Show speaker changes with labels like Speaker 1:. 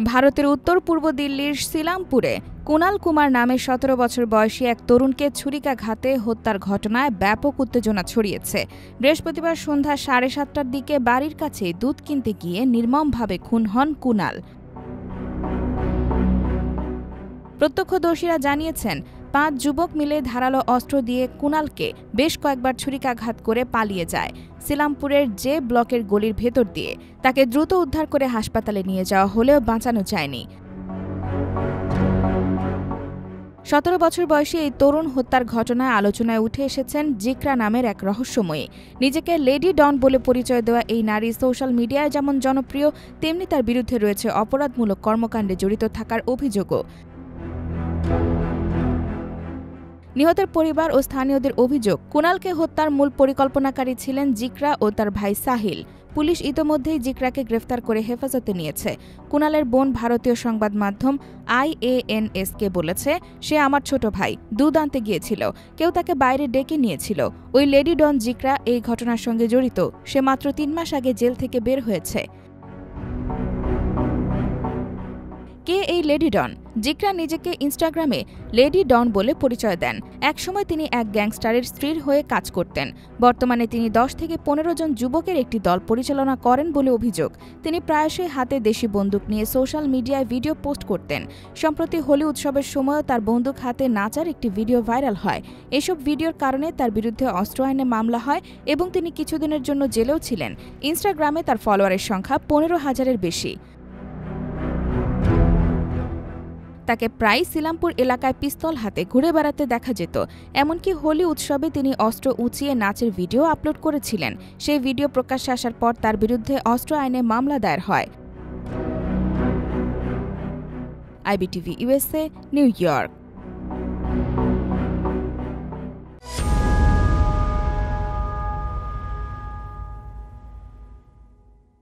Speaker 1: ভারতের উত্তর পূর্ব দিল্লির সিলামপুরে কুনাল কুমার নামে ১৭ বছর বয়সী এক তরুণকে ছুরিকাঘাতে হত্যার ঘটনায় ব্যাপক উত্তেজনা ছড়িয়েছে। বৃহস্পতিবার সন্ধ্যা ৭:৩০টার দিকে বাড়ির কাছে দুধ কিনতে গিয়ে নির্মমভাবে খুন হন কুনাল। প্রত্যক্ষদর্শীরা জানিয়েছেন, ৫ যুবক মিলে ধারালো অস্ত্র দিয়ে কুনালকে বেশ কয়েকবার ছুরিকাঘাত করে পালিয়ে যায়। সিলামপুরের যে ব্লকের গলির ভেতর দিয়ে তাকে দ্রুত উদ্ধার করে হাসপাতালে নিয়ে যাওয়া হলেও বাঁচানো যায়নি। ১৭ বছর বয়সী এই তরুণ হত্যার ঘটনায় আলোচনায় উঠে এসেছেন জিকরা নামের এক রহস্যময়ী। নিজেকে লেডি ডন বলে পরিচয় দেওয়া এই নারী সোশ্যাল মিডিয়ায় যেমন জনপ্রিয়, তেমনি তার বিরুদ্ধে রয়েছে অপরাধমূলক কর্মকাণ্ডে জড়িত থাকার অভিযোগও। নিহতের পরিবার ও স্থানীয়দের অভিযোগ, কুনালকে হত্যার মূল পরিকল্পনাকারী ছিলেন জিকরা ও তার ভাই সাহিল। পুলিশ ইতোমধ্যেই জিকরাকে গ্রেফতার করে হেফাজতে নিয়েছে। কুনালের বোন ভারতীয় সংবাদ মাধ্যম IANSকে বলেছে, সে আমার ছোট ভাই, দুধ আনতে গিয়েছিল, কেউ তাকে বাইরে ডেকে নিয়েছিল। ওই লেডি ডন জিকরা এই ঘটনার সঙ্গে জড়িত। সে মাত্র ৩ মাস আগে জেল থেকে বের হয়েছে। কে এই লেডি ডন? জিকরা নিজেকে ইনস্টাগ্রামে লেডি ডন বলে পরিচয় দেন। একসময় তিনি এক গ্যাংস্টারের স্ত্রীর হয়ে কাজ করতেন। বর্তমানে তিনি ১০ থেকে ১৫ জন যুবকের একটি দল পরিচালনা করেন বলে অভিযোগ। তিনি প্রায়শই হাতে দেশি বন্দুক নিয়ে সোশ্যাল মিডিয়ায় ভিডিও পোস্ট করতেন। সম্প্রতি হোলি উৎসবের সময়ও তার বন্দুক হাতে নাচার একটি ভিডিও ভাইরাল হয়। এসব ভিডিওর কারণে তার বিরুদ্ধে অস্ত্র আইনে মামলা হয় এবং তিনি কিছুদিনের জন্য জেলেও ছিলেন। ইনস্টাগ্রামে তার ফলোয়ারের সংখ্যা ১৫,০০০-এর বেশি। তাকে প্রায় সিলামপুর এলাকায় পিস্তল হাতে ঘুরে বেড়াতে দেখা যেত। এমনকি হোলি উৎসবে তিনি অস্ত্র উঁচিয়ে নাচের ভিডিও আপলোড করেছিলেন। সেই ভিডিও প্রকাশ্যে আসার পর তার বিরুদ্ধে অস্ত্র আইনে মামলা দায়ের হয়। IBTV USA, new York.